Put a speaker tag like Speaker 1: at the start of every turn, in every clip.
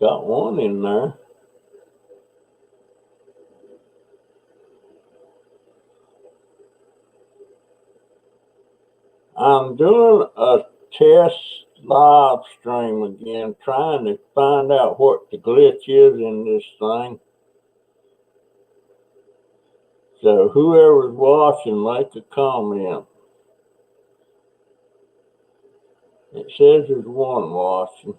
Speaker 1: Got one in there. I'm doing a test live stream again, trying to find out what the glitch is in this thing. So whoever's watching, make a comment. It says there's one watching.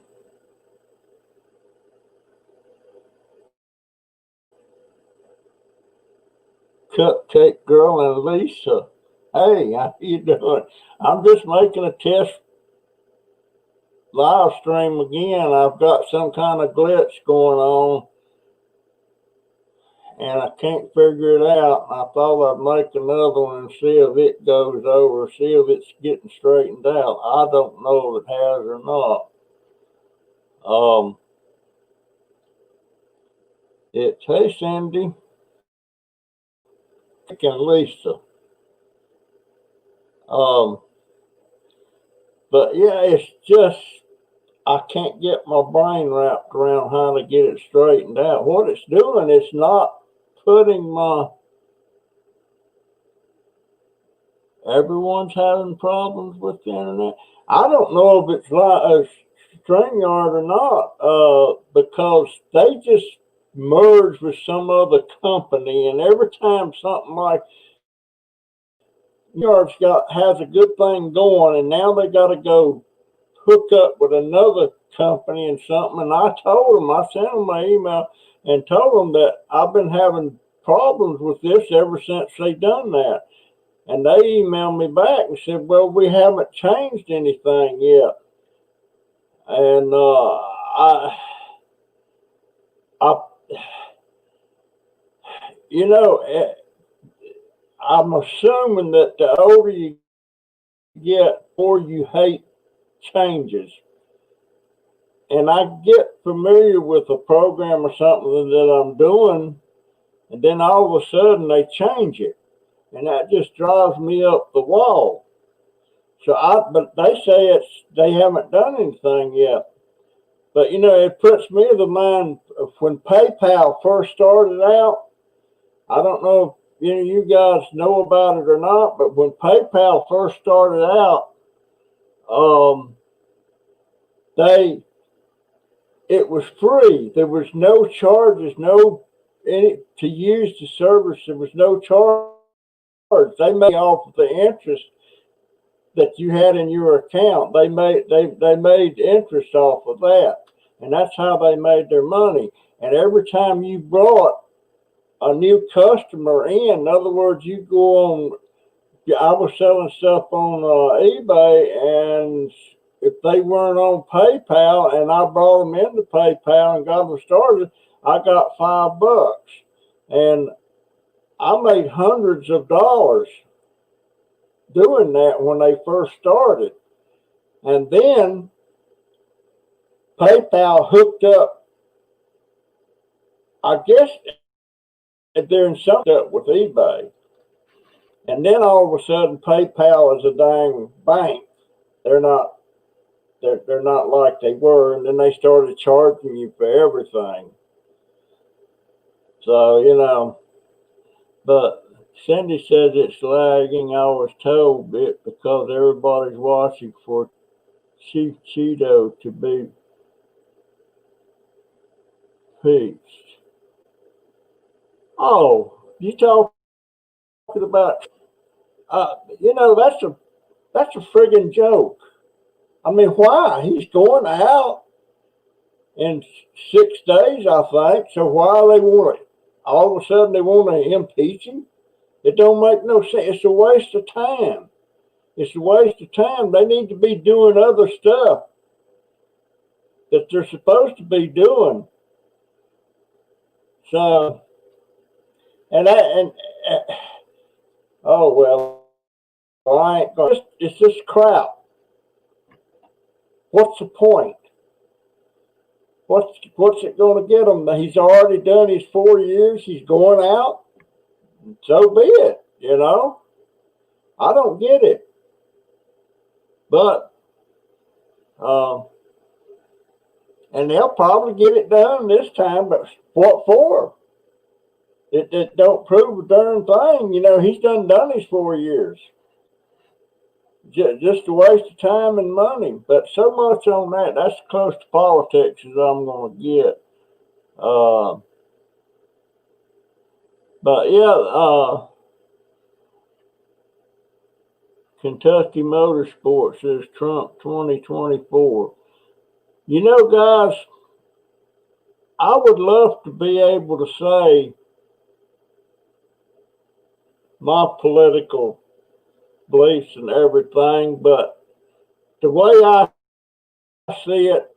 Speaker 1: Cupcake Girl and Lisa. Hey, how you doing? I'm just making a test live stream again. I've got some kind of glitch going on, and I can't figure it out. I thought I'd make another one and see if it goes over, see if it's getting straightened out. I don't know if it has or not. It's hey Cindy and Lisa. But yeah, it's just I can't get my brain wrapped around how to get it straightened out. What it's doing, it's not putting my. Everyone's having problems with the internet. I don't know if it's like a StreamYard or not, because they just merged with some other company, and every time something like StreamYard's has a good thing going, and now they got to go hook up with another company and something. And I told them, I sent them my email and told them that I've been having problems with this ever since they done that. And they emailed me back and said, well, we haven't changed anything yet. And you know, I'm assuming that the older you get, the more you hate changes. And I get familiar with a program or something that I'm doing, and then all of a sudden they change it. And that just drives me up the wall. But they say they haven't done anything yet. But you know, it puts me in the mind of when PayPal first started out. I don't know if you guys know about it or not, but when PayPal first started out, it was free. There was no charges, to use the service. There was no charge. They made off of the interest that you had in your account. They made interest off of that, and that's how they made their money. And every time you brought a new customer in other words, you go on. I was selling stuff on eBay, and if they weren't on PayPal, and I brought them into PayPal and got them started, I got $5, and I made hundreds of dollars doing that when they first started. And then PayPal hooked up, I guess they're in something up with eBay. And then all of a sudden PayPal is a dang bank. They're not like they were, and then they started charging you for everything. So, but Cindy says it's lagging. I was told it because everybody's watching for Chief Cheeto to be peached. Oh, you talking about? That's a friggin' joke. I mean, why? He's going out in 6 days, I think. So why they want it? All of a sudden they want to impeach him? It don't make no sense. It's a waste of time. It's a waste of time. They need to be doing other stuff that they're supposed to be doing. So, oh well, I ain't going. It's just crap. What's the point? What's it going to get him? He's already done his 4 years. He's going out. So be it. I don't get it. But and they'll probably get it done this time. But what for? It don't prove a darn thing. He's done his 4 years. Just a waste of time and money. But so much on that. That's close to politics as I'm going to get. But yeah, Kentucky Motorsports says Trump 2024. Guys, I would love to be able to say my political beliefs and everything, but the way I see it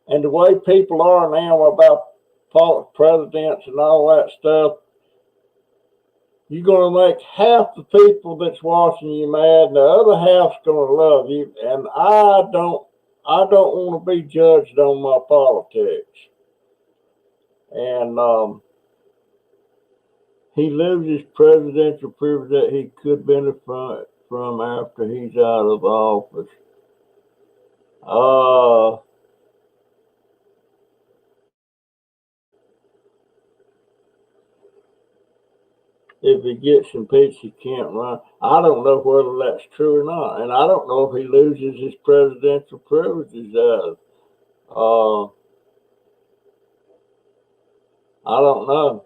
Speaker 1: and the way people are now about presidents and all that stuff, you're going to make half the people that's watching you mad, and the other half's going to love you. And I don't want to be judged on my politics. And he loses presidential privilege that he could benefit from after he's out of office. If he gets impeached, he can't run. I don't know whether that's true or not, and I don't know if he loses his presidential privileges. I don't know.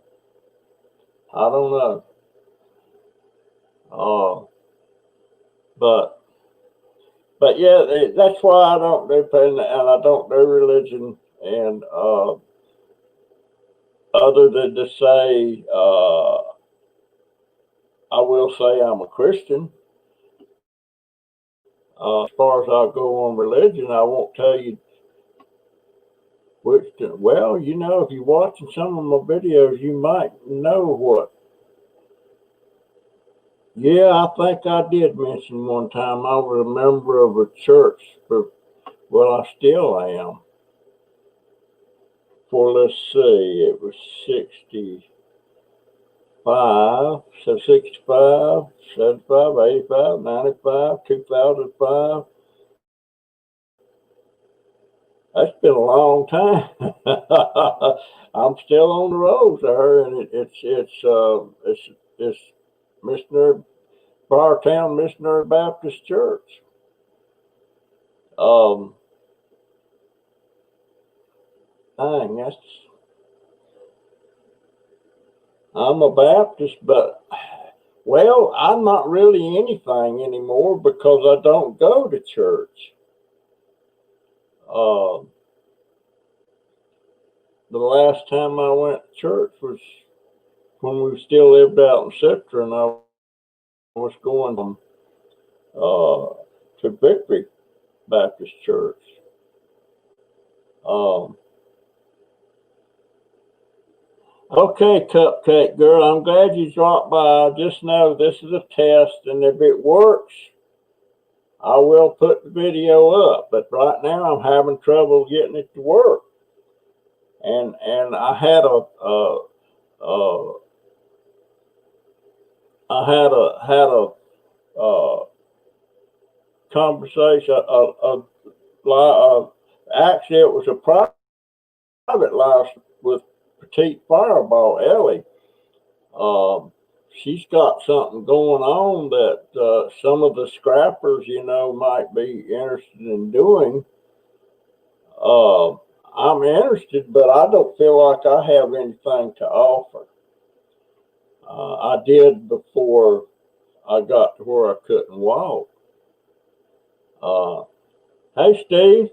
Speaker 1: But yeah, that's why I don't do and I don't do religion, and other than to say, I will say I'm a Christian. As far as I go on religion, I won't tell you which. Well, if you're watching some of my videos, you might know what. Yeah, I think I did mention one time I was a member of a church I still am. Let's see, it was 65, so 65, 75, 85, 95, 2005. That's been a long time. I'm still on the road there, and it's Missionary Bartown Missionary Baptist Church. I'm a Baptist, but I'm not really anything anymore because I don't go to church. The last time I went to church was when we still lived out in Citra, and I was going to Victory Baptist Church. Okay, Cupcake Girl, I'm glad you dropped by. Just know this is a test, and if it works, I will put the video up. But right now, I'm having trouble getting it to work. And I had a conversation. Actually, it was a private live with Petite Fireball Ellie. She's got something going on that some of the scrappers, might be interested in doing. I'm interested, but I don't feel like I have anything to offer. I did before I got to where I couldn't walk. Hey, Steve,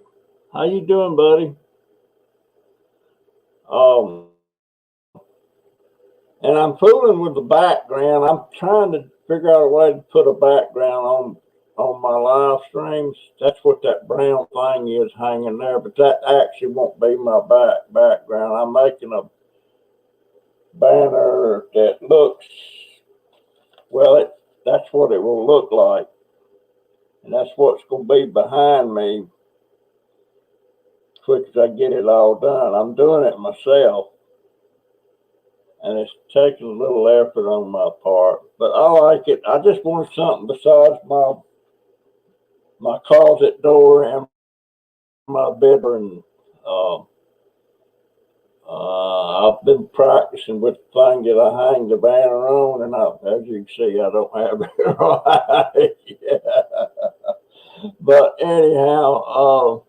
Speaker 1: how you doing, buddy? And I'm fooling with the background. I'm trying to figure out a way to put a background on my live streams. That's what that brown thing is hanging there, but that actually won't be my background. I'm making a banner that looks, that's what it will look like. And that's what's going to be behind me as quick as I get it all done. I'm doing it myself, and it's taking a little effort on my part, but I like it. I just wanted something besides my closet door and my bedroom I've been practicing with the thing that I hang the banner on, and as you can see, I don't have it right. Yeah. But anyhow,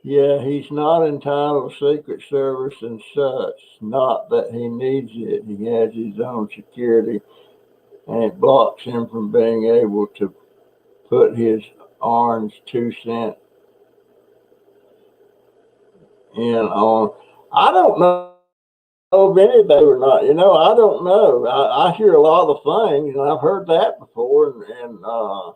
Speaker 1: yeah, he's not entitled to Secret Service and such. Not that he needs it. He has his own security, and it blocks him from being able to put his orange 2 cent in on. I don't know of any of that or not. I don't know. I hear a lot of things, and I've heard that before, and I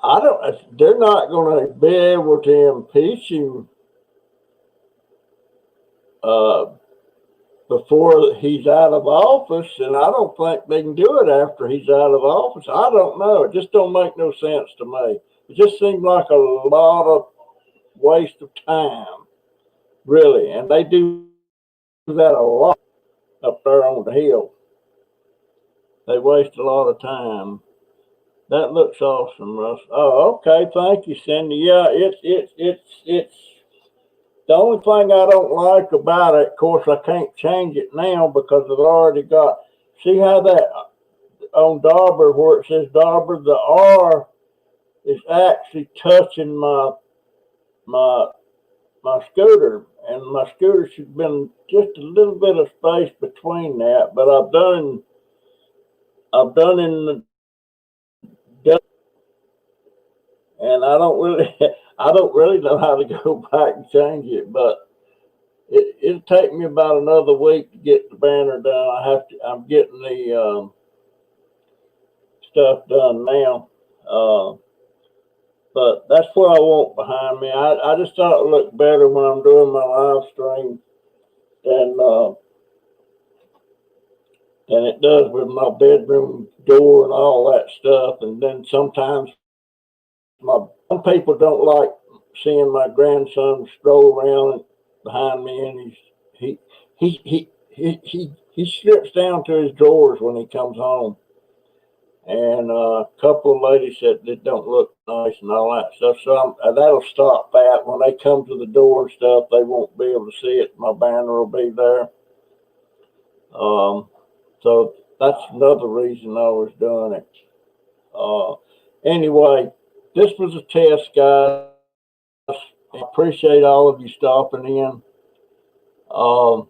Speaker 1: I don't. They're not going to be able to impeach him uh, before he's out of office, and I don't think they can do it after he's out of office. I don't know. It just don't make no sense to me. It just seems like a lot of waste of time, really, and they do that a lot up there on the hill. They waste a lot of time. That looks awesome, Russ. Oh, okay. Thank you, Cindy. Yeah, it's the only thing I don't like about it. Of course, I can't change it now because I've already got. See how that on Dauber where it says Dauber, the R is actually touching my my scooter, and my scooter should have been just a little bit of space between that. But I've done in the, and I don't really know how to go back and change it, but it'll take me about another week to get the banner done. I'm getting the stuff done now. But that's what I want behind me. I just thought it looked better when I'm doing my live stream than than it does with my bedroom door and all that stuff. And then sometimes some people don't like seeing my grandson stroll around behind me, and he strips down to his drawers when he comes home. And a couple of ladies said it don't look nice and all that stuff. So that'll stop that. When they come to the door and stuff, they won't be able to see it. My banner will be there. So that's another reason I was doing it. Anyway, this was a test, guys. I appreciate all of you stopping in. Um,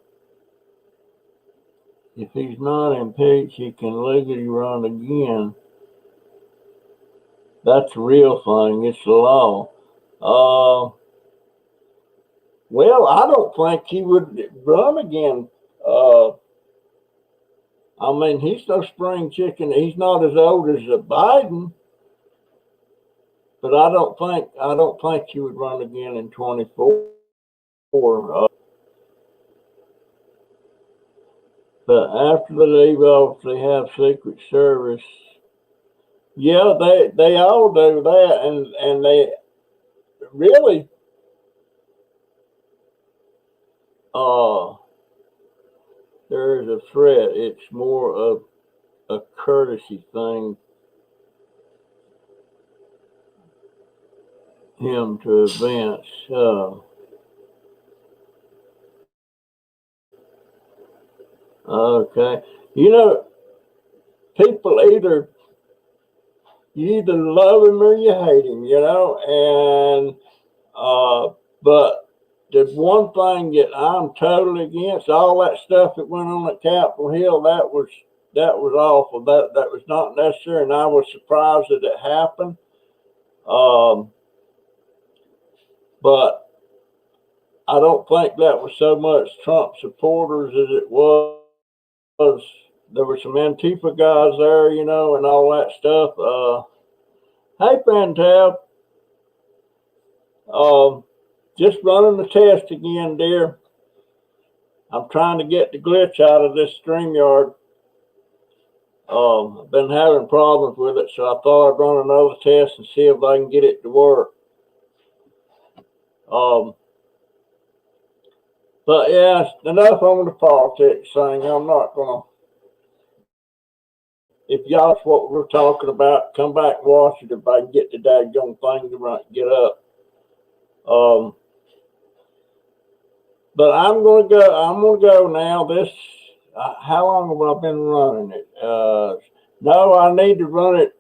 Speaker 1: if he's not impeached, he can legally run again. That's the real thing. It's the law. Well, I don't think he would run again. Uh, I mean, he's no spring chicken. He's not as old as Biden, but I don't think he would run again in 24. But after they leave off, they have Secret Service. Yeah, they all do that, and they really uh there's a threat. It's more of a courtesy thing him to advance. Okay, you know, people you either love him or you hate him, and but the one thing that I'm totally against, all that stuff that went on at Capitol Hill, that was awful. That was not necessary, and I was surprised that it happened. Um, but I don't think that was so much Trump supporters as it was. There were some Antifa guys there, and all that stuff. Hey, Fantab, just running the test again, dear. I'm trying to get the glitch out of this StreamYard. I've been having problems with it, so I thought I'd run another test and see if I can get it to work. Um, but yeah, enough on the politics thing. I'm not gonna if y'all's what we're talking about, come back and watch it if I can get the daggone thing to run, get up. Um, but I'm gonna go. I'm gonna go now. This. How long have I been running it? No, I need to run it.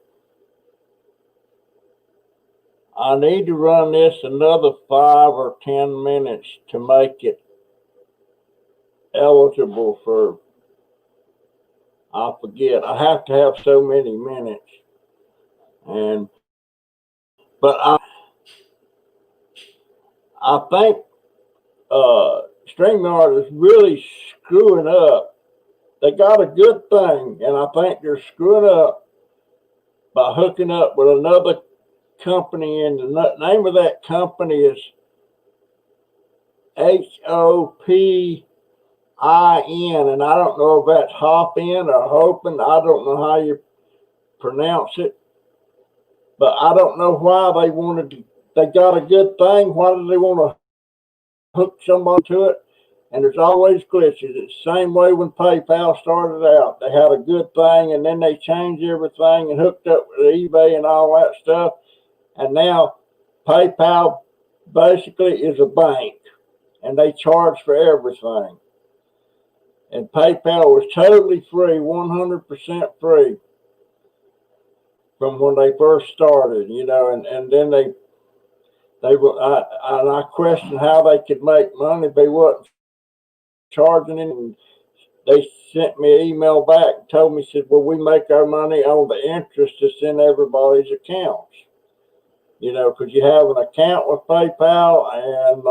Speaker 1: I need to run this another 5 or 10 minutes to make it eligible for. I forget. I have to have so many minutes, and but I think StreamYard is really screwing up. They got a good thing, and I think they're screwing up by hooking up with another company, and the name of that company is HOPIN, and I don't know if that's Hopin or Hopin. I don't know how you pronounce it, but I don't know why they wanted to. They got a good thing. Why do they want to hook somebody to it? And there's always glitches. It's the same way when PayPal started out. They had a good thing, and then they changed everything and hooked up with eBay and all that stuff. And now PayPal basically is a bank, and they charge for everything. And PayPal was totally free, 100% free from when they first started, and then they were, I questioned how they could make money. They wasn't charging it, and they sent me an email back and told me, said, well, we make our money on the interest that's in everybody's accounts. Because you have an account with PayPal, and as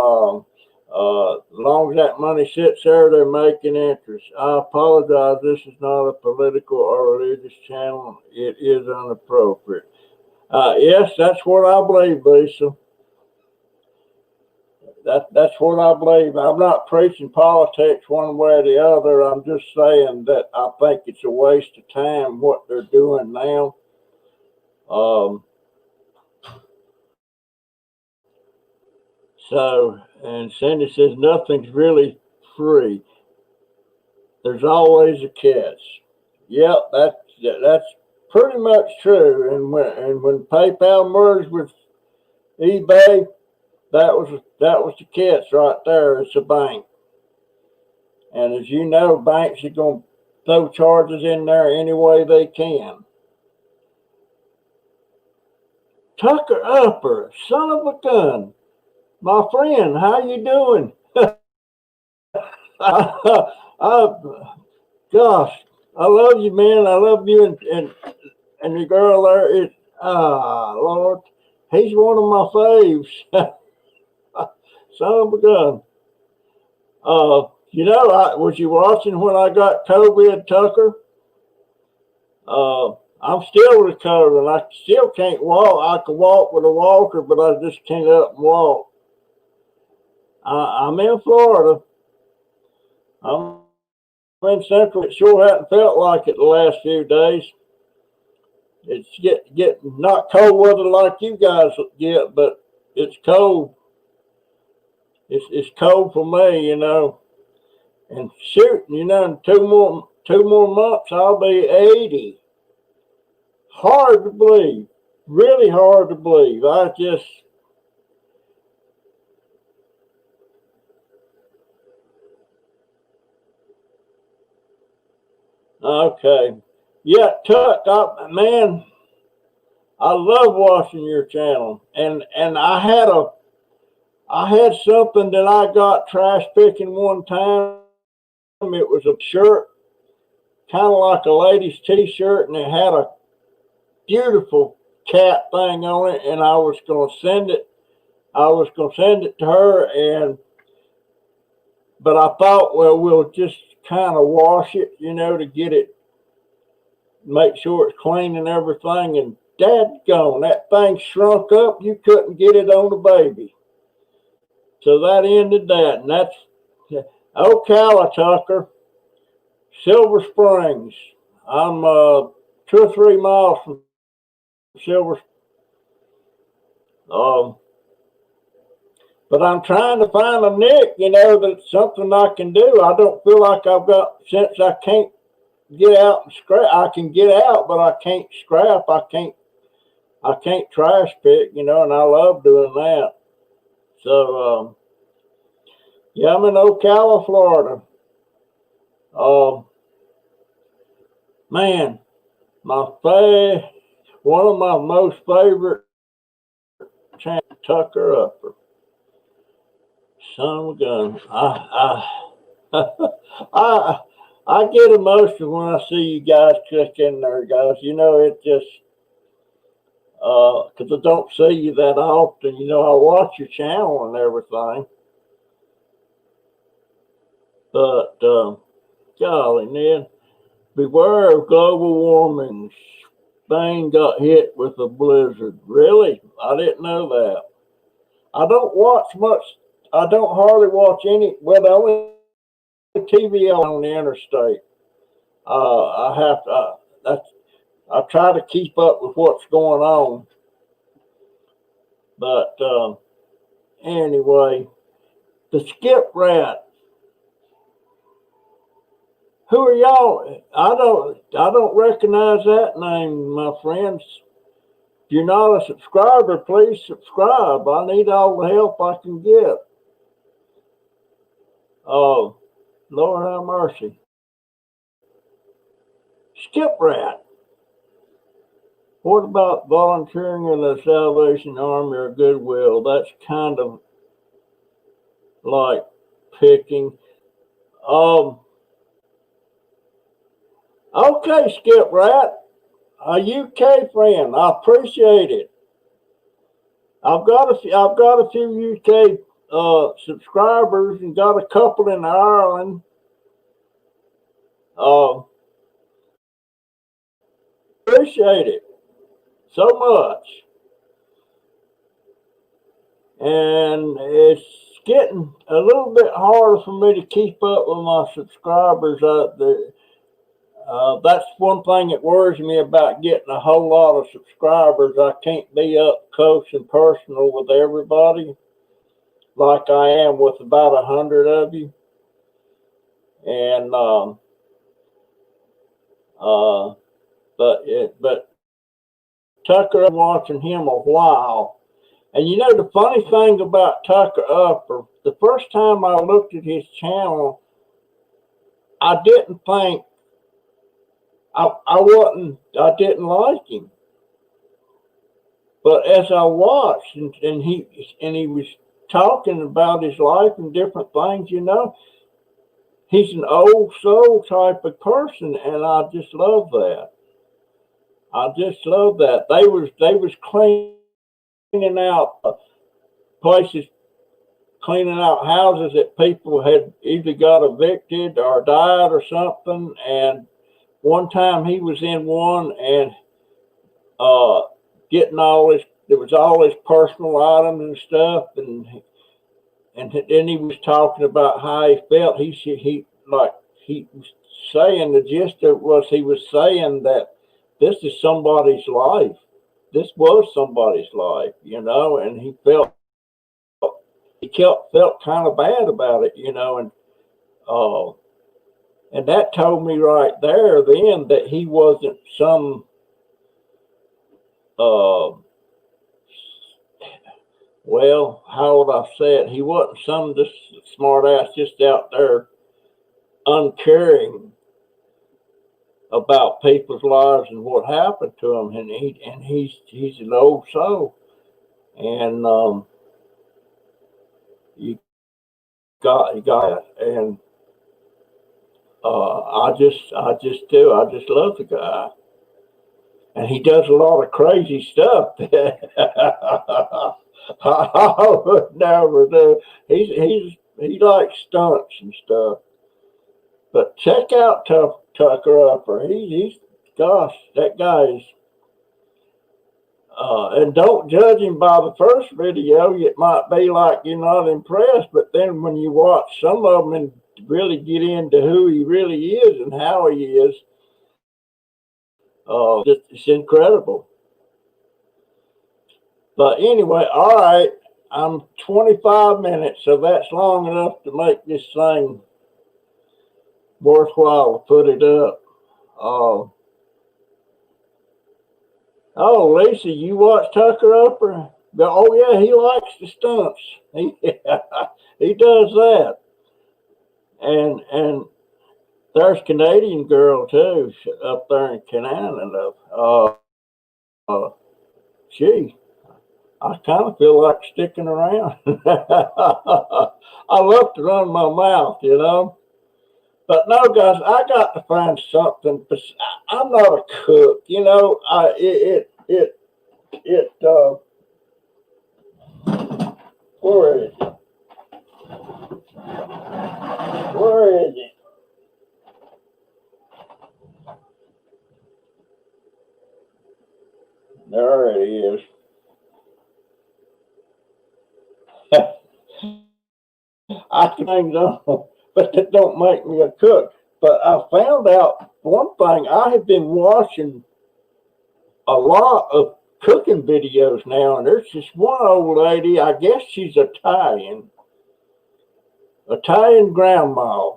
Speaker 1: long as that money sits there, they're making interest. I apologize. This is not a political or religious channel. It is inappropriate. Yes, that's what I believe, Lisa. That's what I believe. I'm not preaching politics one way or the other. I'm just saying that I think it's a waste of time what they're doing now. And Cindy says nothing's really free. There's always a catch. Yep, that's pretty much true. And when PayPal merged with eBay, that was the catch right there. It's a bank, and as you know, banks are going to throw charges in there any way they can. Tucker Upper, son of a gun, my friend, how you doing? Gosh, I love you, man. I love you, and the girl there is, Lord, he's one of my faves. Son of a gun. Was you watching when I got COVID, Tucker? I'm still recovering. I still can't walk. I can walk with a walker, but I just can't up and walk. I'm in Florida. I'm in Central. It sure hasn't felt like it the last few days. It's getting not cold weather like you guys get, but it's cold. It's cold for me, And shoot, in two more months I'll be 80. Hard to believe. Really hard to believe. Okay. Yeah, Tuck, man, I love watching your channel. And I had something that I got trash picking one time. It was a shirt, kind of like a lady's t-shirt, and it had a beautiful cat thing on it, and I was going to send it to her, but I thought, well, we'll just kind of wash it, to get it, make sure it's clean and everything, and dadgone, that thing shrunk up. You couldn't get it on the baby. So that ended that, and that's Ocala, Tucker, Silver Springs. I'm 2 or 3 miles from Silver. But I'm trying to find a nick, that's something I can do. I don't feel like I've got, since I can't get out and scrap. I can get out, but I can't scrap. I can't trash pick, you know, and I love doing that. So, yeah, I'm in Ocala, Florida. Um, Man, one of my most favorite channels, Tucker Upper. Son of a gun. I, I get emotional when I see you guys click in there, guys. You know, it just, because I don't see you that often. You know, I watch your channel and everything. But, golly, Ned, beware of global warming. Spain got hit with a blizzard. Really? I didn't know that. I don't watch much. I don't hardly watch any. Well, the only TV on the interstate. I have to. That's. I try to keep up with what's going on. But anyway, the skip rat. Who are y'all? I don't recognize that name, my friends. If you're not a subscriber, please subscribe. I need all the help I can get. Oh, Lord have mercy. Skip rat. What about volunteering in the Salvation Army or Goodwill? That's kind of like picking. Okay, Skip Rat, a UK friend. I appreciate it. I've got a few UK subscribers and got a couple in Ireland. Appreciate it so much. And it's getting a little bit harder for me to keep up with my subscribers. That's one thing that worries me about getting a whole lot of subscribers. I can't be up close and personal with everybody like I am with about 100 of you. And but Tucker, I'm watching him a while. And you know the funny thing about Tucker Upper, the first time I looked at his channel, I didn't think I didn't like him. But as I watched and he was talking about his life and different things, you know, he's an old soul type of person, and I just love that. I just love that. They was cleaning out places, cleaning out houses that people had either got evicted or died or something. And one time he was in one and getting all his, there was all his personal items and stuff, and then he was talking about how he felt. He was saying, the gist of it was, he was saying that this is somebody's life. This was somebody's life, you know, and he felt kind of bad about it, you know, and that told me right there then that he wasn't some well, how would I say it? He wasn't some just smart ass just out there uncaring about people's lives and what happened to them. And he's an old soul, and you got it. And I just love the guy, and he does a lot of crazy stuff that I would never do. He likes stunts and stuff. But check out Tucker Upper. He's gosh, that guy is. And don't judge him by the first video. It might be like you're not impressed, but then when you watch some of them and really get into who he really is and how he is, it's incredible. But anyway, all right, I'm 25 minutes, so that's long enough to make this thing worthwhile to put it up. Oh, oh, Lisa, you watch Tucker Upper? Oh yeah, he likes the stunts. He he does that, and there's Canadian girl too up there in Canada. Uh, gee, I kind of feel like sticking around. I love to run my mouth, you know. But no, guys, I got to find something. I'm not a cook, you know. Where is it? Where is it? There it is. I can things on, but that don't make me a cook. But I found out one thing. I have been watching a lot of cooking videos now, and there's this one old lady. I guess she's Italian grandma,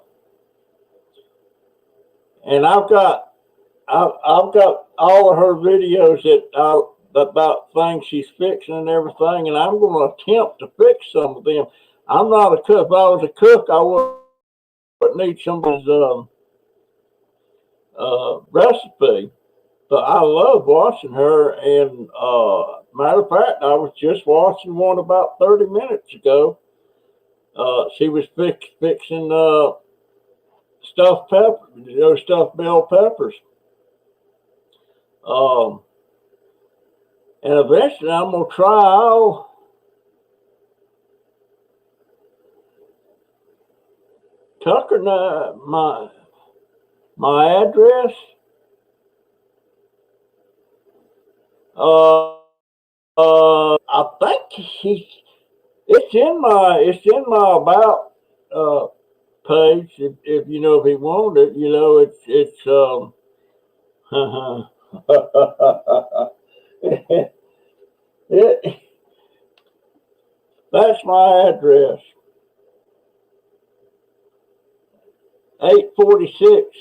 Speaker 1: and I've got all of her videos about things she's fixing and everything, and I'm going to attempt to fix some of them. I'm not a cook. If I was a cook, I would need somebody's recipe. But I love watching her. And matter of fact, I was just watching one about 30 minutes ago. She was fixing stuffed peppers, stuffed bell peppers. Um, and eventually, I'm gonna try. Tucker, my address. I think it's in my about page. If you know if he wanted it, it's it, that's my address. 846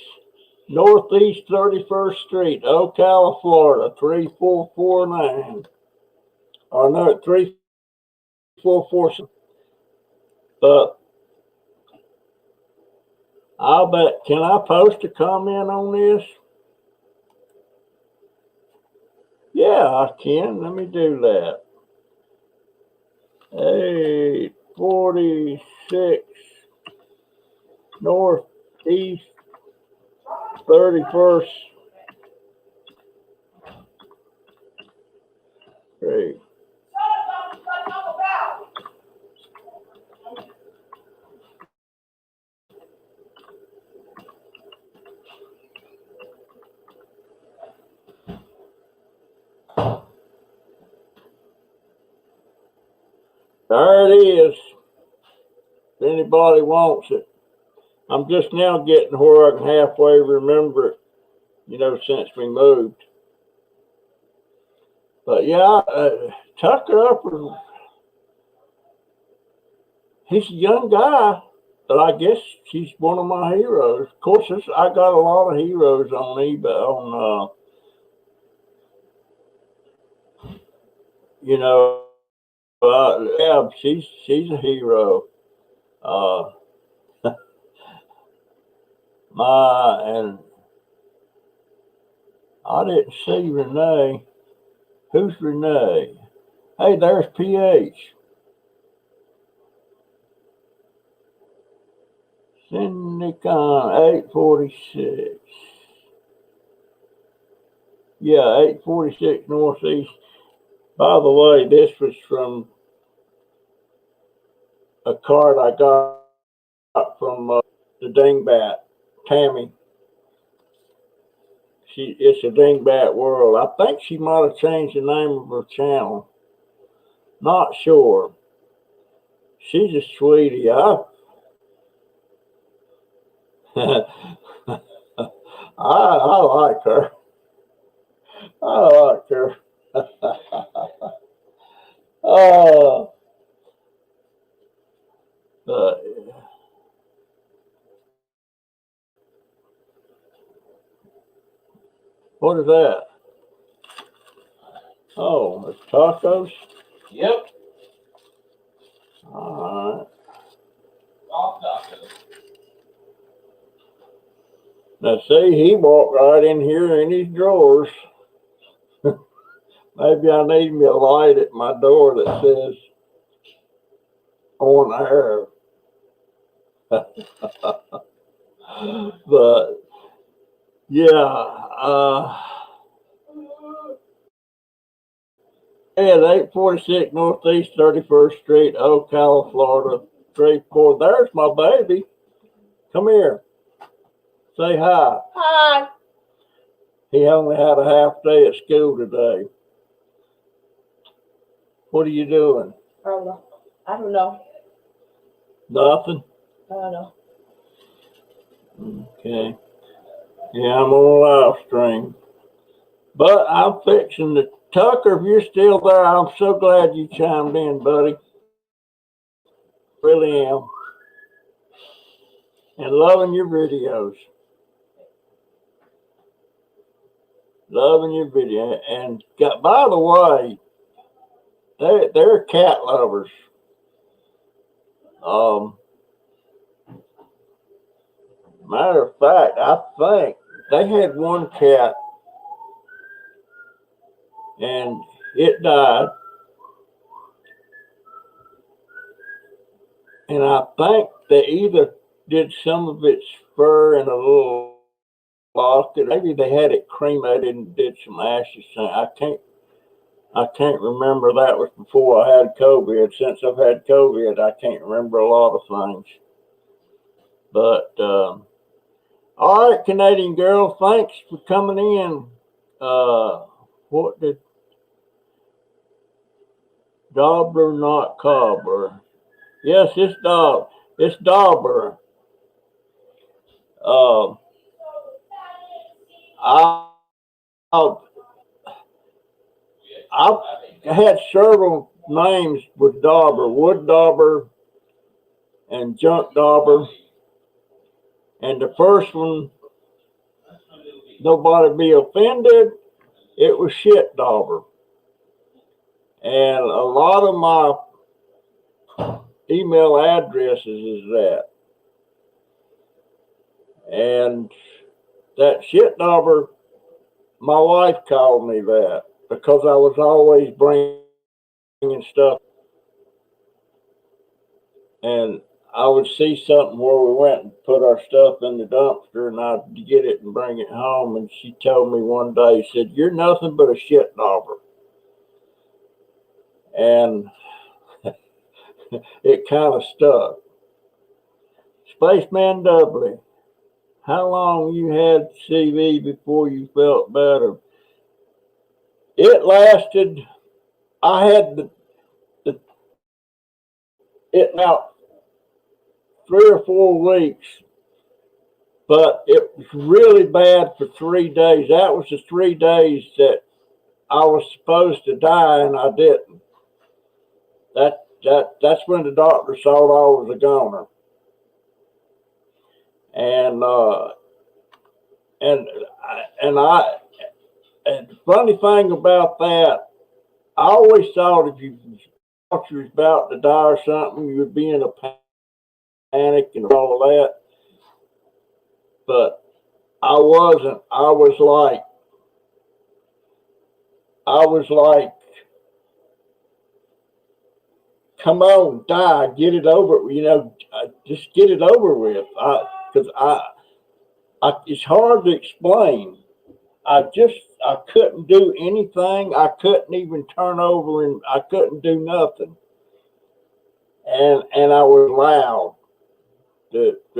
Speaker 1: Northeast 31st Street, Ocala, Florida 3449. Or no, 3447. But I'll bet. Can I post a comment on this? Yeah, I can. Let me do that. 846 Northeast 31st Street. There it is. If anybody wants it. I'm just now getting where I can halfway remember it, since we moved. But yeah, Tucker Upper, he's a young guy, but I guess he's one of my heroes. Of course, I got a lot of heroes on eBay. You know, yeah, she's a hero. Uh, and I didn't see Renee. Who's Renee? Hey, there's PH. Syndicon 846. Yeah, 846 Northeast. By the way, this was from a card I got from the Dingbat, Tammy. It's a Dingbat World. I think she might have changed the name of her channel. Not sure. She's a sweetie. I like her. I like her. Oh, but What is that? Oh, it's tacos?
Speaker 2: Yep.
Speaker 1: All right.
Speaker 2: All tacos.
Speaker 1: Now, see, he walked right in here in his drawers. Maybe I need me a light at my door that says on air. But yeah, at 846 Northeast 31st Street, Ocala, Florida, 34. There's my baby. Come here. Say hi.
Speaker 3: Hi.
Speaker 1: He only had a half day at school today. What are you doing?
Speaker 3: I don't know. I don't know.
Speaker 1: Nothing?
Speaker 3: I don't know.
Speaker 1: Okay. Yeah, I'm on live stream. But I'm fixing to. Tucker, if you're still there, I'm so glad you chimed in, buddy. Really am. And loving your videos. Loving your video. And by the way, they're cat lovers. Matter of fact, I think they had one cat and it died. And I think they either did some of its fur in a little locket. Maybe they had it cremated and did some ashes. I can't remember. That was before I had COVID. Since I've had COVID, I can't remember a lot of things. But all right, Canadian girl, thanks for coming in. What did Dobber, not Cobbler? Yes, it's Dobber. I had several names with Dauber, Wood Dauber and Junk Dauber. And the first one, nobody be offended, it was Shit Dauber. And a lot of my email addresses is that. And that Shit Dauber, my wife called me that because I was always bringing stuff. And I would see something where we went and put our stuff in the dumpster and I'd get it and bring it home. And she told me one day, said, "You're nothing but a shit dauber." And it kind of stuck. Spaceman Dudley, how long you had CV before you felt better? It lasted, I had it now 3 or 4 weeks, but it was really bad for 3 days. That was the 3 days that I was supposed to die and I didn't. That's when the doctor thought I was a goner. And the funny thing about that, I always thought if you thought you was about to die or something, you would be in a panic and all of that. But I wasn't. I was like, come on, die, get it over. Just get it over with. Because it's hard to explain. I couldn't do anything. I couldn't even turn over, and I couldn't do nothing. And I was loud. The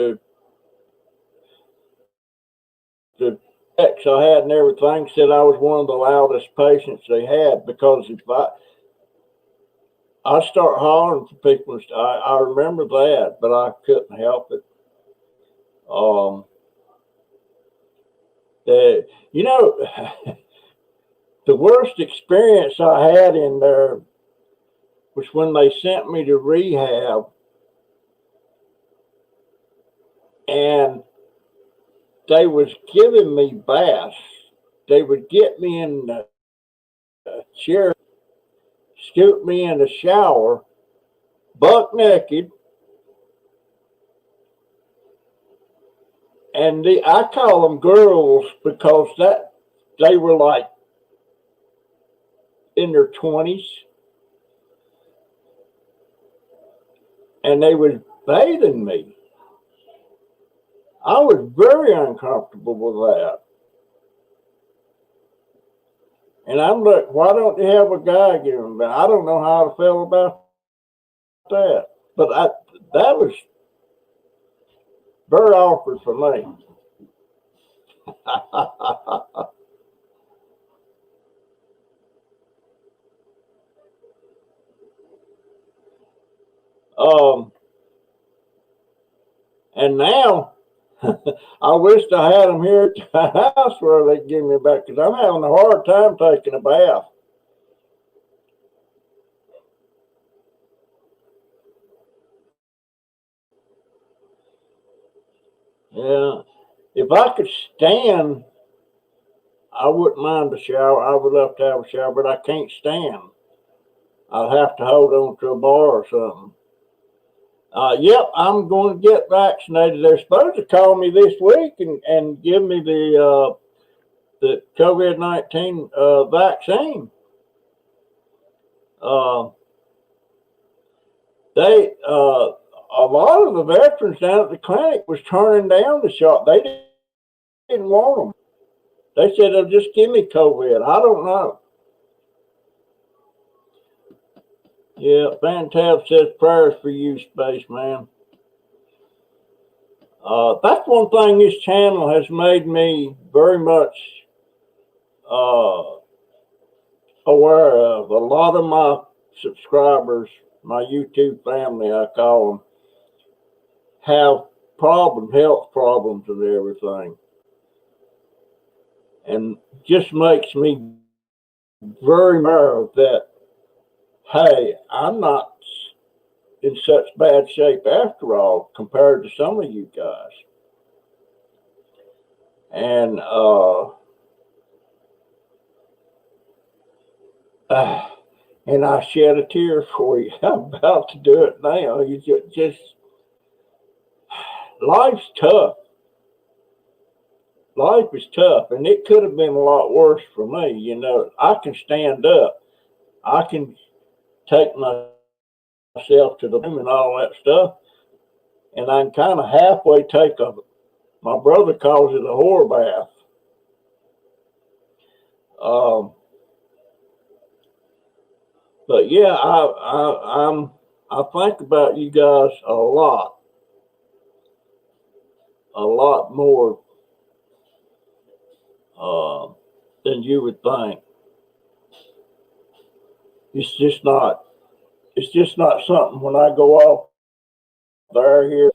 Speaker 1: ex I had and everything said I was one of the loudest patients they had, because if I start hollering for people, I remember that, but I couldn't help it. The worst experience I had in there was when they sent me to rehab, and they was giving me baths, they would get me in the chair, scoop me in the shower, buck naked, and I call them girls because that they were like in their 20s, and they was bathing me. I was very uncomfortable with that. And I'm like, why don't you have a guy give them that? I don't know how I feel about that. But that was very awkward for me. And now I wished I had them here at the house where they give me a bath because I'm having a hard time taking a bath. Yeah, if I could stand, I wouldn't mind the shower. I would love to have a shower, but I can't stand. I'd have to hold on to a bar or something. Yep, I'm going to get vaccinated. They're supposed to call me this week and give me the COVID-19 vaccine. A lot of the veterans down at the clinic was turning down the shot. They didn't want them. They said, "Oh, just give me COVID." I don't know. Yeah, Fantab says prayers for you, Spaceman. That's one thing this channel has made me very much aware of. A lot of my subscribers, my YouTube family, I call them, have health problems and everything. And just makes me very aware that, hey, I'm not in such bad shape after all compared to some of you guys. And I shed a tear for you. I'm about to do it now. You just life's tough. Life is tough, and it could have been a lot worse for me. You know, I can stand up. I can take myself to the room and all that stuff, and I can kind of halfway take my brother calls it a whore bath. But yeah, I think about you guys a lot more than you would think. It's just not something when I go off there here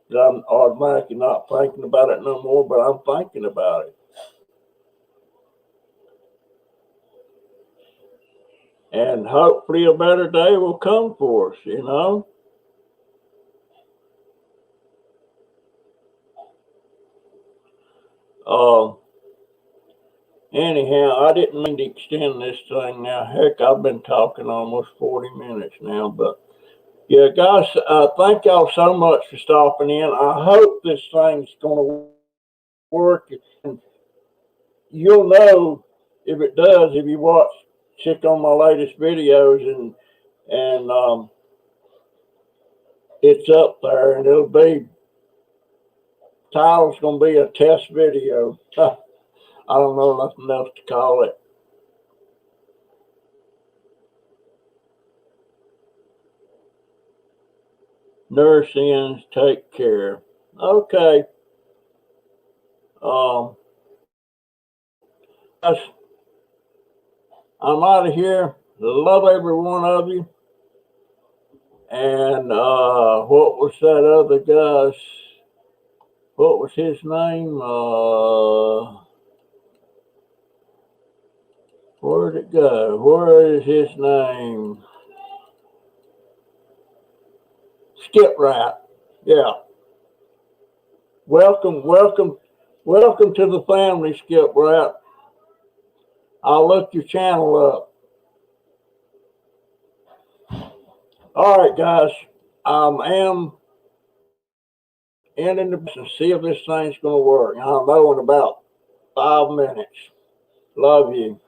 Speaker 1: that I'm automatically not thinking about it no more, but I'm thinking about it. And hopefully a better day will come for us, you know. Anyhow, I didn't mean to extend this thing now. Heck, I've been talking almost 40 minutes now, but yeah, guys, thank y'all so much for stopping in. I hope this thing's going to work. And you'll know if it does if you check on my latest videos, and it's up there, and it'll be, title's going to be a test video. I don't know nothing else to call it. Nurse ends, take care. Okay. I'm out of here. Love every one of you. And what was that other guy's? What was his name? Where'd it go? Where is his name? Skip Rat. Yeah. Welcome to the family, Skip Rat. I'll look your channel up. All right, guys. I am ending the and see if this thing's going to work. I'll know in about 5 minutes. Love you.